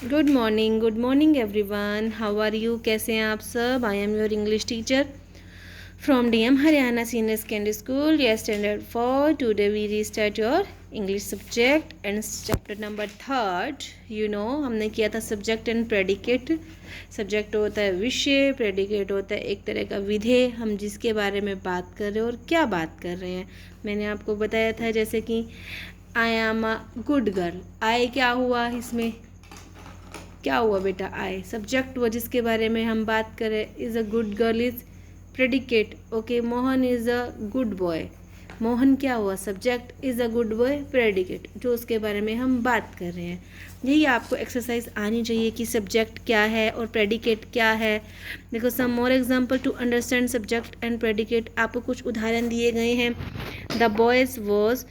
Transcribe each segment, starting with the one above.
Good morning everyone. How are you? कैसे हैं आप सब? I am your English teacher from DM Haryana senior secondary school, yes standard 4। Today we restart your English subject and chapter number 3। हमने किया था subject and predicate. Subject होता है विषय, प्रेडिकेट होता है एक तरह का विधेय, हम जिसके बारे में बात कर रहे हैं और क्या बात कर रहे हैं। मैंने आपको बताया था जैसे कि I am a good girl. I क्या हुआ इसमें? क्या हुआ बेटा? आई सब्जेक्ट हुआ जिसके बारे में हम बात करें। Is a good girl is predicate. Okay, Mohan is a good boy. Mohan क्या हुआ? Subject. Is a good boy predicate, जो उसके बारे में हम बात कर रहे हैं। यही आपको एक्सरसाइज आनी चाहिए कि सब्जेक्ट क्या है और प्रेडिकेट क्या है। देखो, some more example to understand subject and predicate. आपको कुछ उदाहरण दिए गए हैं। The boys was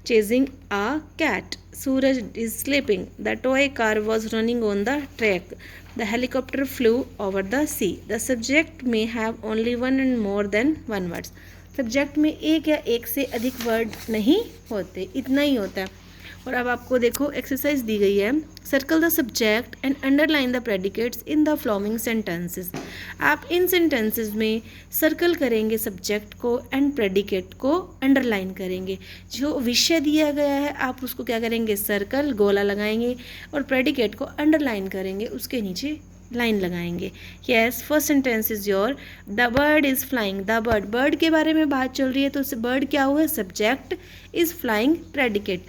chasing a cat. Suraj is sleeping. The toy car was running on the track. The helicopter flew over the sea. The subject may have only one and more than one words. Subject में एक या एक से अधिक word नहीं होते, इतना ही होता है। और अब आपको देखो एक्सरसाइज दी गई है। Circle the subject and underline the predicates in the following sentences. आप इन सेंटेंसेस में सर्कल करेंगे सब्जेक्ट को एंड प्रेडिकेट को अंडरलाइन करेंगे। जो विषय दिया गया है आप उसको क्या करेंगे? सर्कल, गोला लगाएंगे और प्रेडिकेट को अंडरलाइन करेंगे, उसके नीचे लाइन लगाएंगे। Yes, first sentence is your. The bird is flying. The bird, bird के बारे में बात चल रही है तो बर्ड क्या हुआ? Subject. Is flying predicate.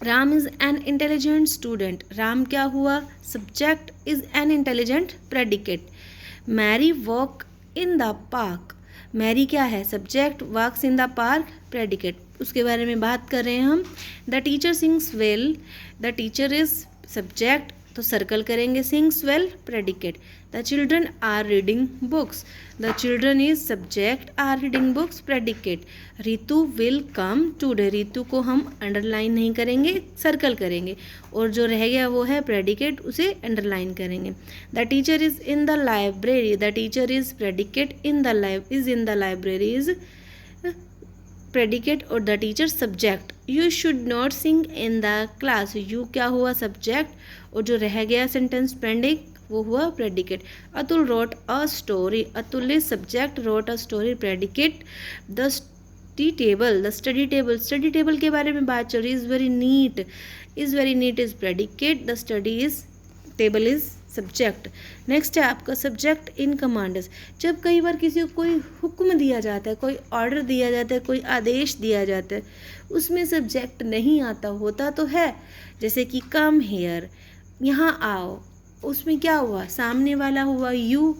Ram is an intelligent student. Ram क्या हुआ? Subject. Is an intelligent predicate. Mary walk in the park. Mary क्या है? Subject. Walks in the park predicate, उसके बारे में बात कर रहे हैं हम। The teacher sings well. The teacher is subject, तो सर्कल करेंगे। Sings well predicate. The children are reading books. The children is subject, are reading books predicate. Ritu will come today. Ritu को हम अंडरलाइन नहीं करेंगे, सर्कल करेंगे, और जो रह गया वो है प्रेडिकेट, उसे अंडरलाइन करेंगे। The teacher is in the library. The teacher is predicate, in the library is predicate और the teacher subject. You should not sing in the class. You क्या हुआ? सब्जेक्ट, और जो रह गया सेंटेंस पेंडिंग वो हुआ predicate. Atul wrote a story. Atul is subject, wrote a story predicate. The study table. Study table के बारे में बात चल रही। Is very neat. Is very neat is predicate. The study is table is subject. Next है आपका सब्जेक्ट इन कमांड्स। जब कई बार किसी को कोई हुक्म दिया जाता है, कोई ऑर्डर दिया जाता है, कोई आदेश दिया जाता है, उसमें सब्जेक्ट नहीं आता होता तो है। जैसे कि कम हेयर, यहाँ आओ, उसमें क्या हुआ? सामने वाला हुआ यू।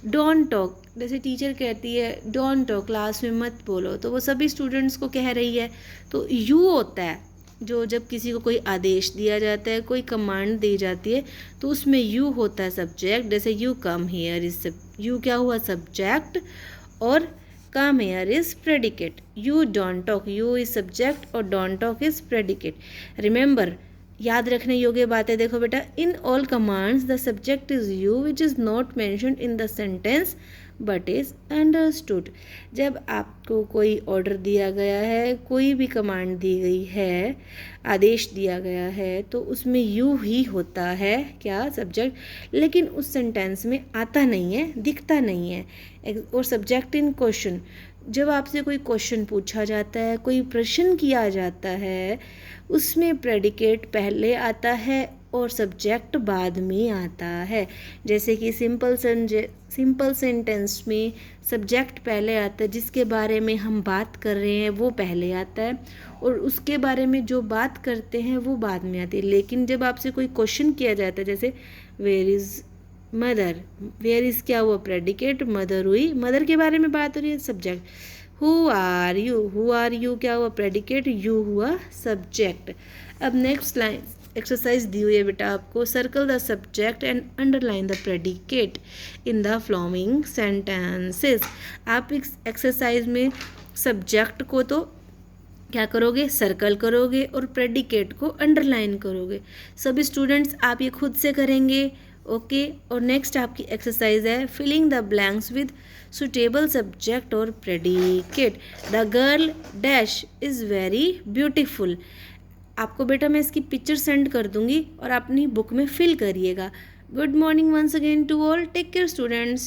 डोंट टॉक, जैसे टीचर कहती है डोंट टॉक, क्लास में मत बोलो, तो वो सभी स्टूडेंट्स को कह रही है, तो यू होता है। जो जब किसी को कोई आदेश दिया जाता है, कोई कमांड दी जाती है, तो उसमें यू होता है सब्जेक्ट। जैसे you come here is, you क्या हुआ? सब्जेक्ट, और come here is predicate. You don't talk, you is subject और don't talk is predicate. Remember, याद रखने योग्य बातें देखो बेटा। In all commands the subject is you which is not mentioned in the sentence but is understood. जब आपको कोई ऑर्डर दिया गया है, कोई भी कमांड दी गई है, आदेश दिया गया है, तो उसमें यू ही होता है क्या? सब्जेक्ट। लेकिन उस सेंटेंस में आता नहीं है, दिखता नहीं है। और सब्जेक्ट इन क्वेश्चन, जब आपसे कोई क्वेश्चन पूछा जाता है, कोई प्रश्न किया जाता है, उसमें प्रेडिकेट पहले आता है और सब्जेक्ट बाद में आता है। जैसे कि सिंपल सेंटेंस में सब्जेक्ट पहले आता है, जिसके बारे में हम बात कर रहे हैं वो पहले आता है, और उसके बारे में जो बात करते हैं वो बाद में आती है। लेकिन जब आपसे कोई क्वेश्चन किया जाता है, जैसे where is mother, where is क्या हुआ? प्रेडिकेट। मदर हुई, मदर के बारे में बात हो रही है, सब्जेक्ट। हु आर यू क्या हुआ? प्रेडिकेट। यू हुआ सब्जेक्ट। अब नेक्स्ट लाइन एक्सरसाइज दी हुई है बेटा आपको। Circle the subject and underline the predicate in the following sentences. आप इस एक्सरसाइज में सब्जेक्ट को तो क्या करोगे? सर्कल करोगे और प्रेडिकेट को अंडरलाइन करोगे। सभी स्टूडेंट्स आप ये खुद से करेंगे। ओके, और नेक्स्ट आपकी एक्सरसाइज है filling the blanks with suitable subject और predicate. The girl dash is very beautiful. आपको बेटा मैं इसकी पिक्चर सेंड कर दूँगी और अपनी बुक में फिल करिएगा। Good morning once again to all, take care students.